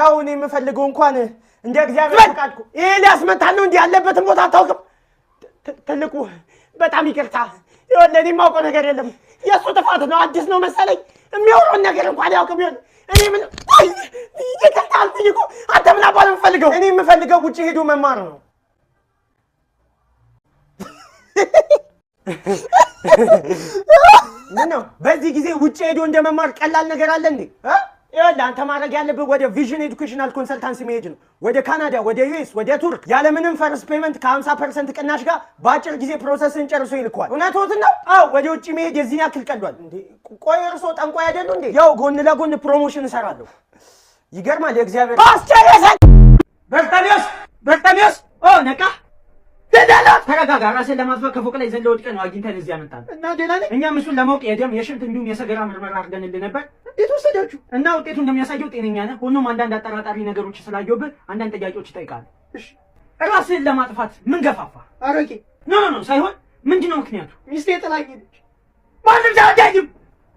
ያው እኔ የምፈልገው እንኳን እንደ እግዚአብሔር ፈቃድኩ ይሄ ሊያስመታል ነው እንዴ ያለበትን ቦታ አታውቅም ትልቁ በጣም ይቅርታ ይኸውልህ እኔ የማውቀው ነገር የለም የእሱ ጥፋት ነው አዲስ ነው መሰለኝ የሚያወራውን ነገር እንኳን ያውቅም ይሆን እኔ ምን ይቅርታ አልኩኝ እኮ አንተ ምን አባል የምፈልገው እኔ የምፈልገው ውጭ ሄዶ መማር ነው ምነው በዚህ ጊዜ ውጭ ሄዶ እንደመማር ቀላል ነገር አለ እንዴ ይኸውልህ አንተ ማድረግ ያለብህ ወደ ቪዥን ኤዱኬሽናል ኮንሰልታንሲ መሄድ ነው ወደ ካናዳ ወደ ዩኤስ ወደ ቱርክ ያለምንም ፈርስት ፔመንት ከ50% ቅናሽ ጋር በአጭር ጊዜ ፕሮሰስን ጨርሶ ይልኳል እውነትዎትን ነው አዎ ወደ ውጭ መሄድ የዚህን ያክል ቀሏል እንዴ ቆይ እርሶ ጠንቋይ አይደሉ እንዴ ያው ጎን ለጎን ፕሮሞሽን እሰራለሁ ይገርማል የእግዚአብሔር አስጨረሰኝ በርታሚዮስ ነቃ ደዳላ ተረጋጋ ራስን ለማጥፋት ከፎቅ ላይ ዘለው ወድቀህ ነው አግኝተን እዚህ ያመጣን እና ደላላ እኛም እሱን ለማወቅ የደም የሽንት እንዲሁም የሰገራ ምርመራ አድርገንልህ ነበር እንዴት ወሰዳችሁ እና ውጤቱ እንደሚያሳየው ጤነኛ ነህ ሆኖም አንዳንድ አጠራጣሪ ነገሮች ስላየሁብህ አንዳንድ ጥያቄዎች ይጠይቃል እሺ ራስን ለማጥፋት ምን ገፋፋ አረቄ ኖ ሳይሆን ምንድነው ምክንያቱ ሚስቴ ጥላኝ ሄደች ማንም ጃጃጅም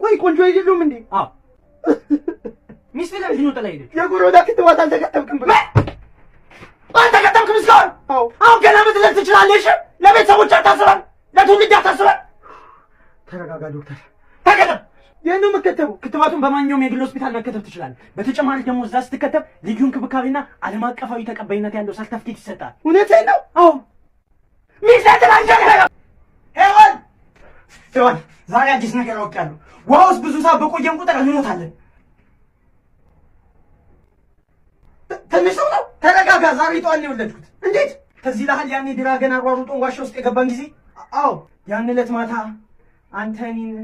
ቆይ ቆንጆ አይደሉም እንዴ አዎ ሚስቴ ለምንድነው ጥላኝ ሄደች የጉሮዳ ክትባት አልተከተብክም ብለህ አንተ ከተምክም እስካሁን አሁን ገና መጥለቅ ትችላለሽ ለቤተሰቦች አታስባል ለትውልድ አታስባል ተረጋጋ ዶክተር ተከተብ የት ነው የምትከተበው ክትባቱን በማንኛውም የግል ሆስፒታል መከተብ ትችላለህ በተጨማሪ ደግሞ እዛ ስትከተብ ልዩ እንክብካቤና ዓለም አቀፋዊ ተቀባይነት ያለው ሰርተፍኬት ይሰጣል እውነትህን ነው አዎ ሚስት ላንጀራ ሄዋን ዛሬ አዲስ ነገር አውቃለሁ ውሃ ውስጥ ብዙ ሰዓት በቆየን ቁጥር እንሞታለን ትንሽ ነው ተረጋጋ ዛሬ ጠዋት ነው የወለድኩት እንዴት ከዚህ ለሐል ያኔ ድራገን አሯሩጦን ዋሻ ውስጥ የገባን ጊዜ አዎ ያን ዕለት ማታ አንተኒን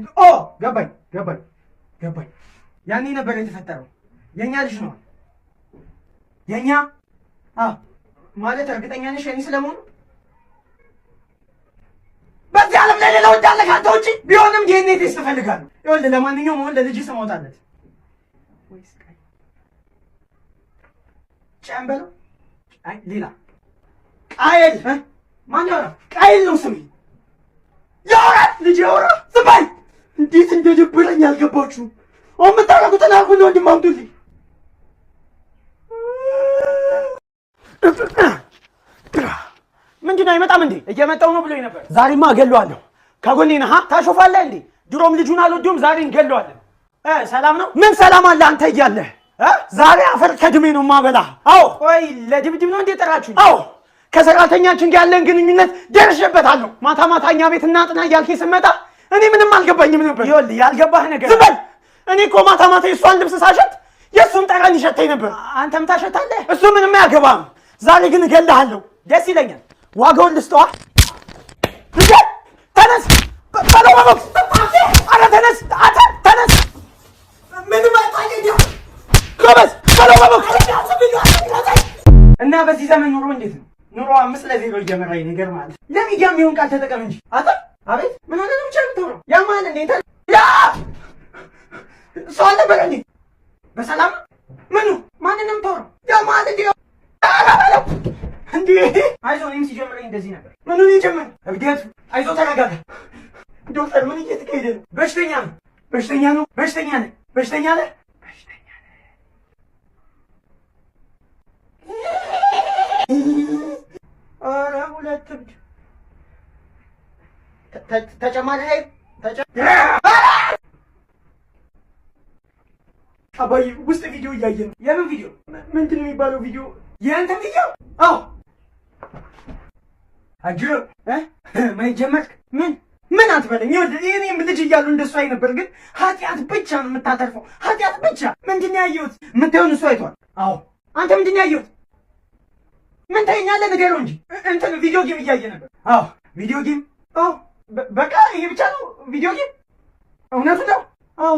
ገባኝ ያኔ ነበር የተፈጠረው የኛ ልጅ ነው የኛ ማለት እርግጠኛ ነሽ የኔ ስለመሆኑ በዚህ ዓለም ላይ ሌላው እንዳለ ካንተ ውጪ ቢሆንም ዲኤንኤ ቴስት እፈልጋለሁ ይኸውልህ ለማንኛውም አሁን ለልጅ ስም አውጣለት ወይስ ጫምበለው አይ ሌላ ቃየል ማን ያወራ ቃየል ነው ስሜ ያወራ ልጅ ያወራ ዝባይ እንዴት እንደደብረኝ አልገባችሁም አሁን የምታረጉትን አልኩኝ ወንድም አምጡልኝ ምንድን ነው አይመጣም እንዴ እየመጣው ነው ብሎኝ ነበር ዛሬማ እገለዋለሁ ከጎኔ ነህ ታሾፋለህ እንዴ ድሮም ልጁን አልወደውም ዛሬ እንገለዋለን ሰላም ነው ምን ሰላም አለ አንተ እያለህ ዛሬ አፈር ከድሜ ነው ማበላ አዎ ቆይ ለድብድብ ነው እንዴ ጠራችሁ አዎ ከሰራተኛችን ጋር ያለን ግንኙነት ደርሼበታለሁ ማታ ማታኛ ቤት እናጥና እያልከኝ ስመጣ እኔ ምንም አልገባኝም ነበር ይኸውልህ ያልገባህ ነገር ዝም በል እኔ እኮ ማታ ማታ የእሷን ልብስ ሳሸት የእሱን ጠረን ይሸተኝ ነበር አንተም ታሸታለህ እሱ ምንም አያገባም ዛሬ ግን እገልሃለሁ ደስ ይለኛል ዋጋውን ልስጠዋ ተነስ በለው በቦክስ ኧረ ተነስ ተነስ ምንም አይታየኝም ጎበዝ በለው በቦክስ እና በዚህ ዘመን ኑሮ እንዴት ነው ኑሮ 5-0 እየመራኝ ነገር ማለት ለሚዲያ የሚሆን ቃል ተጠቀም እንጂ አቤት ምን ሆነ ነው ቸርተው ያ ማለት እንዴ ያ ሰው ነበር በሰላም ምኑ ማንንም ተወው ያ ማለት እንዴ አይዞህ እኔም ሲጀምረኝ እንደዚህ ነበር ምኑን ይጀምር እብደት አይዞህ ተረጋጋ ዶክተር ምን እየተካሄደ ነው በሽተኛ ነህ ኧረ ሁለት እብድ ተጨማሪ ኃይል አባዬ ውስጥ ቪዲዮ እያየን ነው የምን ቪዲዮ ምንድን ነው የሚባለው ቪዲዮ የአንተ ቪዲዮ አዎ አጅሮ ምን ጀመርክ ምን አትበለኝ ይኸውልህ እኔም ልጅ እያሉ እንደሱ አይ ነበር ግን ኃጢአት ብቻ ነው የምታተርፈው ኃጢአት ብቻ ምንድን ነው ያየሁት የምታየውን እሱ አይቷል አዎ አንተ ምንድን ነው ያየሁት ምን ታየኛለህ ንገረው እንጂ እንትን ቪዲዮ ጌም እያየ ነበር አዎ ቪዲዮ ጌም አዎ በቃ ይሄ ብቻ ነው ቪዲዮ ጌም እውነቱን ነው አዎ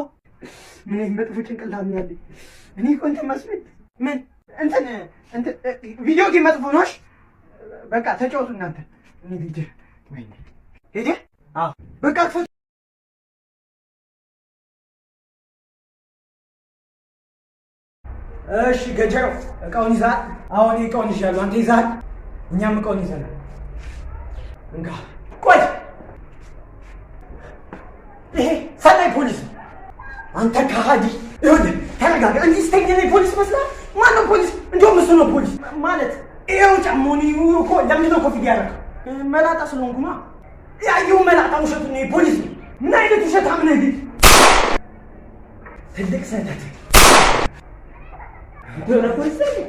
ምን መጥፎ ጭንቅላት ነው ያለኝ እኔ እኮ እንትን መስሎኝ ምን እንትን ቪዲዮ ጌም መጥፎ ነውሽ በቃ ተጫወቱ እናንተ እኔ ልጅ ወይኔ ሄደ አዎ በቃ እሺ ገጀሮ እቃውን ይዛል አሁን እቃውን ይዣለሁ አንተ ይዛል እኛም እቃውን ይዘናል እንጋ ቆይ ይሄ ሰላይ ፖሊስ አንተ ከሃዲ ይኸውልህ ተረጋጋ እንዲህ ስተኛ ላይ ፖሊስ መስላ ማነው ፖሊስ? እንደውም እሱ ነው ፖሊስ ማለት። ይኸው ጫማውን እኮ ለምንድን ነው ኮፍያ ያደረገው? መላጣ ስለሆንኩ ነው። ያየው መላጣ ውሸቱን ነው ፖሊስ ነው። ምን አይነት ውሸታም ነህ ግን? ትልቅ ስህተት ዶላ ፖሊስ ነው።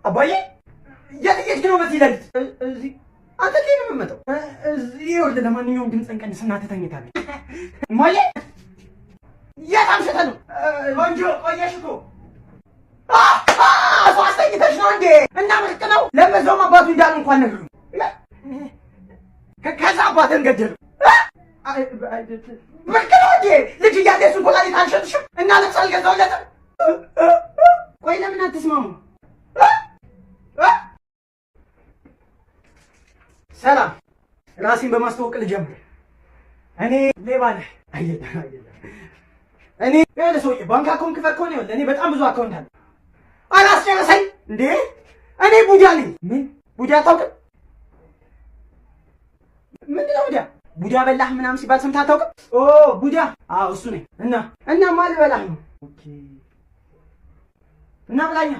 አባዬ የት ነው በዚህ ሌሊት? እዚህ አንተ ከየት ነው የምትመጣው? እዚህ ወደ ለማንኛውም ድምፅህን ቀንስና ትተኛለህ። እማዬ የት አምሽተህ ነው? ቆንጆ ቆየሽ እኮ እሷ አስተኝተሽ ነው እንዴ? እና ምርቅ ነው። ለበዛውም አባቱ እንዳሉ እንኳን ነግሩኝ። ከዛ አባትን ገደሉ። ምርቅ ነው እንዴ? ልጅ እያለ እሱን ኮላሊት አልሸጥሽም እና ልብስ አልገዛሁለትም? ቆይ ለምን አትስማሙ? ሰላም፣ ራሴን በማስተዋወቅ ልጀምር። እኔ ሌባ ነኝ። እኔ ያለ ሰውዬ ባንክ አካውንት ክፈት ከሆነ ይኸውልህ፣ እኔ በጣም ብዙ አካውንት አለ። አላስጨረሰኝ እንዴ? እኔ ቡዳ ነኝ። ምን ቡዳ አታውቅም? ምንድን ነው ቡዳ? ቡዳ በላህ ምናምን ሲባል ሰምተህ አታውቅም? ኦ ቡዳ፣ አዎ እሱ ነኝ። እና ማን ልበላህ ነው? ኦኬ። እና ብላኛ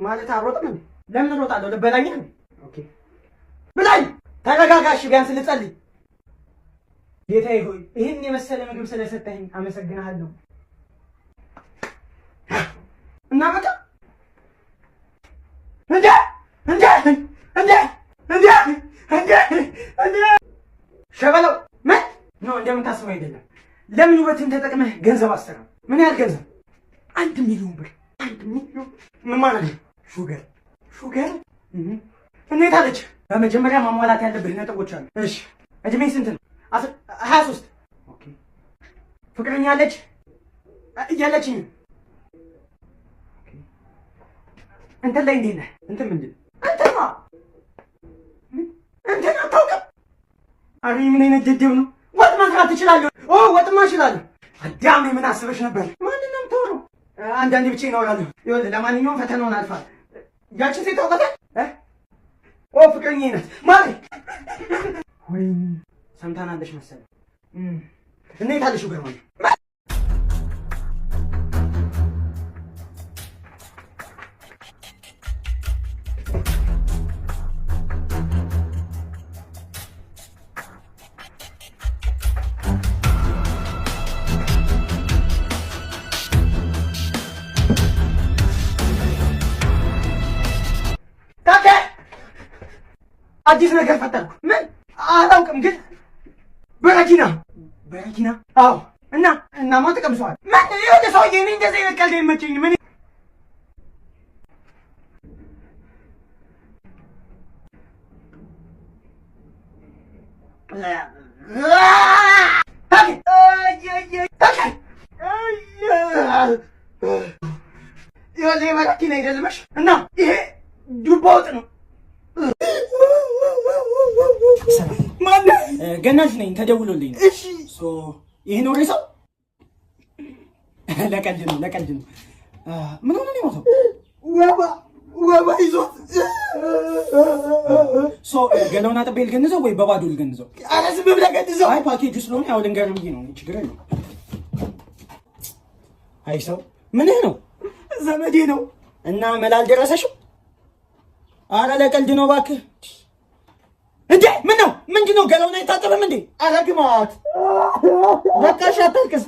ማለት አሮጥም እንዴ? ለምን እሮጣለሁ? ልበላኝ ነው። ኦኬ ብላኝ። ተረጋጋሽ፣ ቢያንስ ልጸልይ። ጌታዬ ሆይ ይህን የመሰለ ምግብ ስለሰጠኸኝ አመሰግናለሁ። እና በቃ እንዴ ሸበለው ምን ነው እንደምታስበው አይደለም። ለምን ውበትን ተጠቅመህ ገንዘብ አሰራ? ምን ያህል ገንዘብ? 1 ሚሊዮን ብር። 1 ሚሊዮን ምን ማለት ነው? ሹገር እንዴት አለች? በመጀመሪያ ማሟላት ያለብህ ነጥቦች አሉ። እሺ እድሜ ስንት ነው? 23። ኦኬ። ፍቅረኛ አለች? እያለችኝ። ኦኬ። እንትን ላይ እንዴት ነህ? እንትን ምንድን እንትማ እንትን አታውቅም? አሪ ምን አይነት ደደብ ነው? ወጥ መስራት ትችላለህ? ኦ ወጥማ እችላለሁ። አዳም ምን አስበሽ ነበር? ማንንም የምታወራው? አንዳንዴ ብቻ ይኖራለሁ። ይኸውልህ ለማንኛውም ፈተናውን አልፋል። ያችን ሴት ታውቃታለህ? ኦ ፍቅረኛዬ ናት ማለት ወይ ሰምታናለሽ መሰለኝ። እንዴት አለሽ ገርማ? አዲስ ነገር ፈጠርኩ። ምን አላውቅም ግን በረኪና አዎ። እና ማን ተቀምሰዋል? ምን ይወደ ሰውዬ እኔ እንደዚህ አይነት ቀልድ አይመቸኝም። ምን ይሄ በረኪና አይደለምሽ እና ይሄ ዱባ ወጥ ነው። ገናሽ ነኝ ተደውሎልኝ። እሺ ይሄ ነው ሬሳው? ለቀልድ ነው። ምን ሆነ ነው የሞተው? ወባ ይዞት። ገላውን አጥቤ ልገንዘው ወይ በባዶ ልገንዘው? ኧረ ዝም ብለህ ገንዘው። አይ ፓኬጁ ስለሆነ ያው ልንገርህ ብዬ ነው። ችግር የለውም። አይ ሰው ምንህ ነው? ዘመዴ ነው እና መላ አልደረሰሽም? ኧረ ለቀልድ ነው እባክህ። እንዴ ምን ነው? ምንድን ነው? ገላውን አይታጠብም እንዴ? ኧረ ግማት በቃ እሺ አታልቅስ።